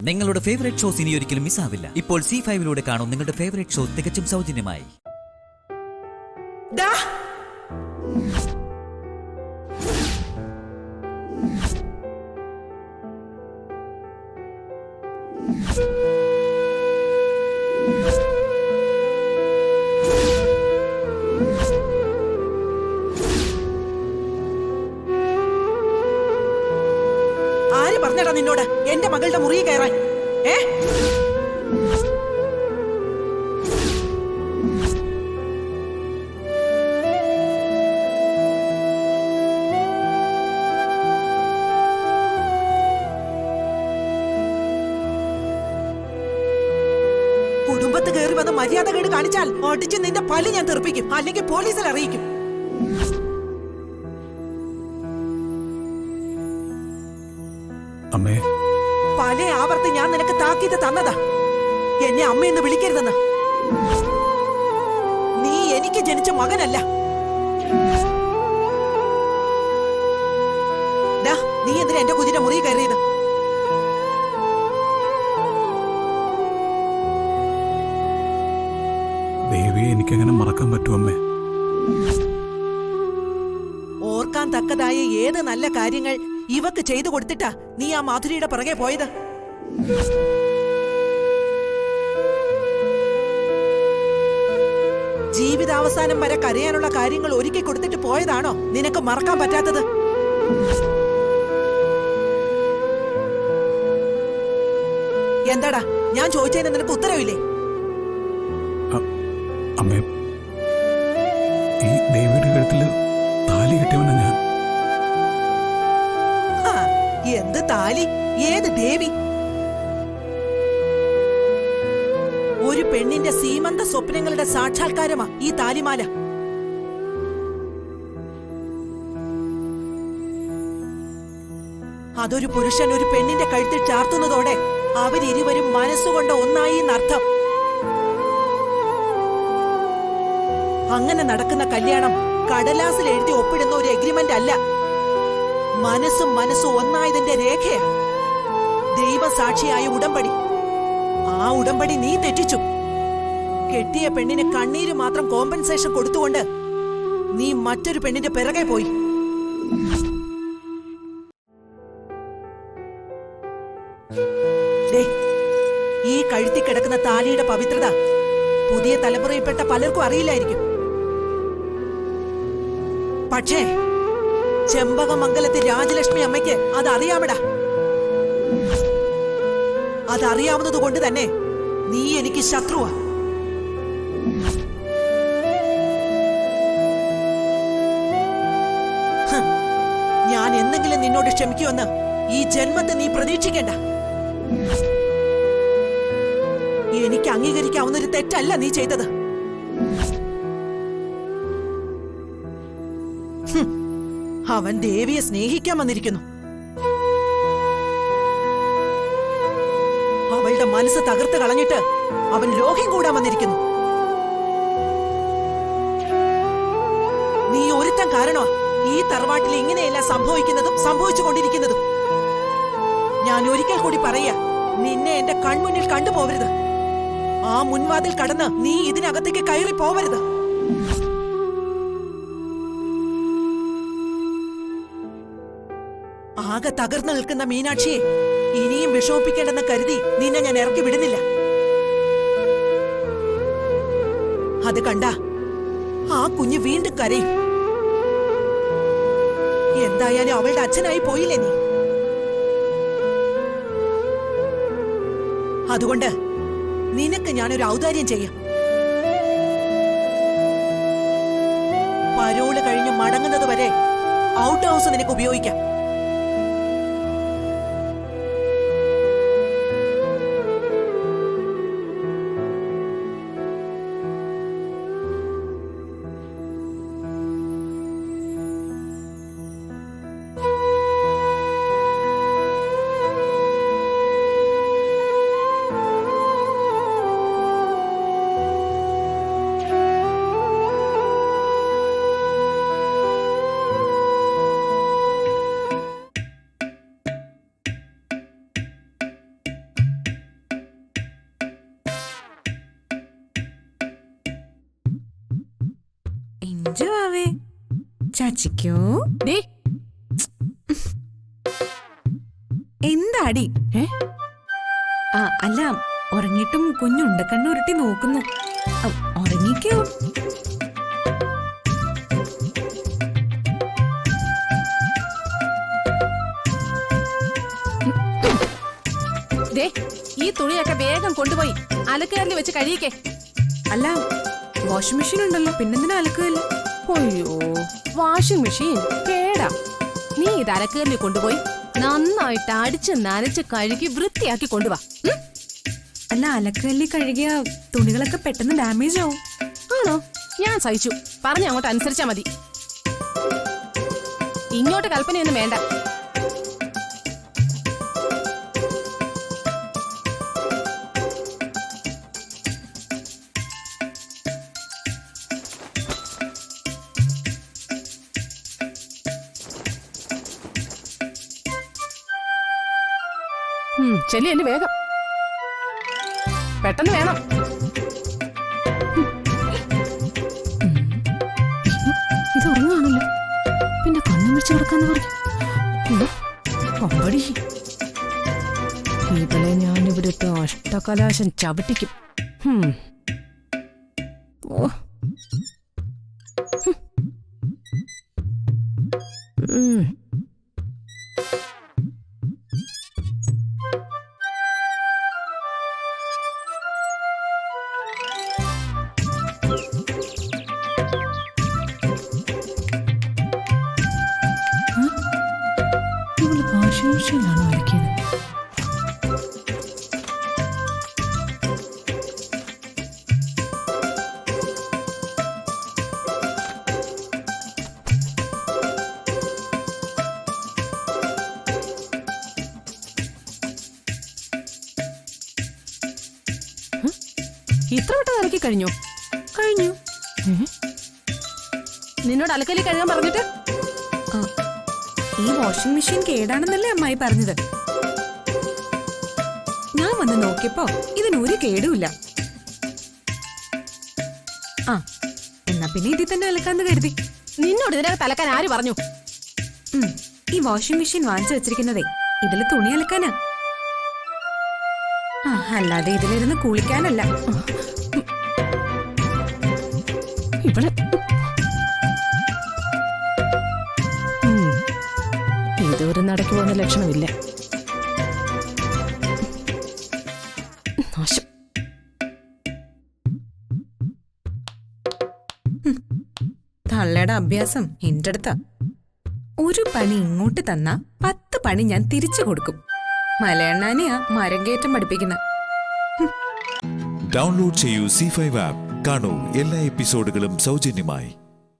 നിങ്ങളുടെ favourite shows ഇനി ഒരിക്കലും മിസ്സാവില്ല. ഇപ്പോൾ C5 കാണും നിങ്ങളുടെ ഫേവറേറ്റ് ഷോ തികച്ചും സൗജന്യമായി. ആര് പറഞ്ഞടാ നിന്നോട് എന്റെ മകളുടെ മുറിയിൽ കയറാൻ? കുടുംബത്ത് കയറി വന്ന് മര്യാദകേട് കാണിച്ചാൽ ഒടിച്ച് നിന്റെ പല്ല് ഞാൻ തെറിപ്പിക്കും, അല്ലെങ്കിൽ പോലീസിൽ അറിയിക്കും. അമ്മേ, പല ആവർത്തി ഞാൻ നിനക്ക് താക്കീത് തന്നതാ, എന്നെ അമ്മയെന്ന് വിളിക്കരുതെന്ന്. നീ എനിക്ക് ജനിച്ച മകനല്ല. നീ എന്തിനാ എന്റെ കുഞ്ഞിന്റെ മുറി കയറിയത്? ദേവിയെ എനിക്കങ്ങനെ മറക്കാൻ പറ്റുമോ അമ്മേ? ഓർക്കാൻ തക്കതായ ഏത് നല്ല കാര്യങ്ങൾ ഇവക്ക് ചെയ്തു കൊടുത്തിട്ടാ നീ ആ മാധുരിയുടെ പിറകെ പോയത്? ജീവിതാവസാനം വരെ കരയാനുള്ള കാര്യങ്ങൾ ഒരുക്കി കൊടുത്തിട്ട് പോയതാണോ നിനക്ക് മറക്കാൻ പറ്റാത്തത്? എന്താടാ ഞാൻ ചോദിച്ചതിന് നിനക്ക് ഉത്തരവില്ലേ? അമ്മേ, ഈ ദേവിയുടെ കഴുത്തില് താലി കെട്ടിയവനാ ഞാൻ. എന്ത് താലി? ഏത് ദേവി? ഒരു പെണ്ണിന്റെ സീമന്ത സ്വപ്നങ്ങളുടെ സാക്ഷാത്കാരമാ ഈ താലിമാല. അതൊരു പുരുഷൻ ഒരു പെണ്ണിന്റെ കഴുത്തിൽ ചാർത്തുന്നതോടെ അവരിരുവരും മനസ്സുകൊണ്ട് ഒന്നായി എന്നർത്ഥം. അങ്ങനെ നടക്കുന്ന കല്യാണം കടലാസിൽ എഴുതി ഒപ്പിടുന്ന ഒരു എഗ്രിമെന്റ് അല്ല, മനസ്സും ഒന്നായതിന്റെ രേഖയാ. ദൈവസാക്ഷിയായ ഉടമ്പടി. ആ ഉടമ്പടി നീ തെറ്റിച്ചു. കെട്ടിയ പെണ്ണിന് കണ്ണീര് മാത്രം കോമ്പൻസേഷൻ കൊടുത്തുകൊണ്ട് നീ മറ്റൊരു പെണ്ണിന്റെ പിറകെ പോയി. ഈ കഴുത്തി കിടക്കുന്ന താലിയുടെ പവിത്രത പുതിയ തലമുറയിൽപ്പെട്ട പലർക്കും അറിയില്ലായിരിക്കും. പക്ഷേ ചെമ്പകമംഗലത്തെ രാജലക്ഷ്മി അമ്മയ്ക്ക് അതറിയാമടാ. അതറിയാവുന്നത് കൊണ്ട് തന്നെ നീ എനിക്ക് ശത്രുവാ. ഞാൻ എന്തെങ്കിലും നിന്നോട് ക്ഷമിക്കുമെന്ന് ഈ ജന്മത്തെ നീ പ്രതീക്ഷിക്കേണ്ട. എനിക്ക് അംഗീകരിക്കാവുന്നൊരു തെറ്റല്ല നീ ചെയ്തത്. അവൻ ദേവിയെ സ്നേഹിക്കാൻ വന്നിരിക്കുന്നു. അവളുടെ മനസ്സ് തകർത്ത് കളഞ്ഞിട്ട് അവൻ ലോഹ്യം കൂടാൻ വന്നിരിക്കുന്നു. നീ ഒരുത്തൻ കാരണമാ ഈ തറവാട്ടിൽ ഇങ്ങനെയെല്ലാം സംഭവിക്കുന്നതും സംഭവിച്ചുകൊണ്ടിരിക്കുന്നതും. ഞാൻ ഒരിക്കൽ കൂടി പറയാ, നിന്നെ എന്റെ കൺമുന്നിൽ കണ്ടുപോവരുത്. ആ മുൻവാതിൽ കടന്ന് നീ ഇതിനകത്തേക്ക് കയറി പോവരുത്. ആകെ തകർന്നു നിൽക്കുന്ന മീനാക്ഷിയെ ഇനിയും വിഷമിപ്പിക്കേണ്ടെന്ന് കരുതി നിന്നെ ഞാൻ ഇറക്കി വിടുന്നില്ല. അത് കണ്ട ആ കുഞ്ഞ് വീണ്ടും കരയും. എന്തായാലും അവളുടെ അച്ഛനായി പോയില്ലേ നീ? അതുകൊണ്ട് നിനക്ക് ഞാനൊരു ഔദാര്യം ചെയ്യാം. പരോള് കഴിഞ്ഞ് മടങ്ങുന്നത് വരെ ഔട്ട് ഹൗസ് നിനക്ക് ഉപയോഗിക്കാം. ചുഞ്ചുവാവേ ചാച്ചിക്കോ ദേ, എന്താടി അല്ല ഉറങ്ങിയിട്ടും കുഞ്ഞുണ്ട കണ്ണുരുട്ടി നോക്കുന്നു. ഉറങ്ങിക്കോ. ദേ, ഈ തുണിയൊക്കെ വേഗം കൊണ്ടുപോയി അലക്കുകാരിൽ വെച്ച് കഴിയിക്കേ. അല്ല വാഷിംഗ് മെഷീൻ ഉണ്ടല്ലോ, പിന്നെന്തിനാ അലക്കുകയല്ല? അയ്യോ, വാഷിംഗ് മെഷീൻ കേടാ. നീ ഇത് അലക്കുകാരിൽ കൊണ്ടുപോയി നന്നായിട്ട് അടിച്ച് നനച്ച് കഴുകി വൃത്തിയാക്കി കൊണ്ടുവാ. അല്ല അലക്കല്ലി കഴുകിയ തുണികളൊക്കെ പെട്ടെന്ന് ഡാമേജ് ആവും. ആണോ? ഞാൻ സഹിച്ചു. പറഞ്ഞ അങ്ങോട്ട് അനുസരിച്ചാ മതി. ഇങ്ങോട്ട് കൽപ്പനയൊന്നും വേണ്ട. ചെല്ലി വേഗം, പെട്ടെന്ന് വേണം. ഇത് ഉറങ്ങാണല്ലോ, പിന്നെ കണ്ണും വെച്ച് കിടക്കാന്ന് പറഞ്ഞു. കൊമ്പടി, ഇവളെ ഞാനിവിടുത്തെ അഷ്ടകലാശം ചവിട്ടിക്കും. ഓ, വാഷിംഗ് മെഷീനിലാണോ അലക്കിയത്? ഇത്ര വട്ടം അലക്കി കഴിഞ്ഞു? കഴിഞ്ഞു. നിന്നോട് അലക്കലി കഴുകാൻ പറഞ്ഞിട്ട്? ഈ വാഷിംഗ് മെഷീൻ കേടാണെന്നല്ലേ അമ്മായി പറഞ്ഞത്. ഞാൻ വന്ന് നോക്കിയപ്പോ ഇതിനൊരു കേടുമില്ല. എന്നാ പിന്നെ ഇതിൽ തന്നെ അലക്കാന്ന് കരുതി. നിന്നോട് ഇതിനകത്ത് അലക്കാൻ ആര് പറഞ്ഞു? ഈ വാഷിംഗ് മെഷീൻ വാങ്ങിച്ചു വെച്ചിരിക്കുന്നതേ ഇതില് തുണി അലക്കാനാ, അല്ലാതെ ഇതിലിരുന്ന് കുളിക്കാനല്ല. ഇവിടെ ഇതൊരു നടക്ക് പോകുന്ന ലക്ഷണമില്ല. നാശം. തള്ളയുടെ അഭ്യാസം എന്റെ അടുത്താ. ഒരു പണി ഇങ്ങോട്ട് തന്നാ 10 പണി ഞാൻ തിരിച്ചു കൊടുക്കും. മലയണ്ണാനെയാ മരം കയറ്റം പഠിപ്പിക്കുന്ന. ഡൗൺലോഡ് ചെയ്യൂ C5 ആപ്പ്. കാണൂ എല്ലാ എപ്പിസോഡുകളും സൗജന്യമായി.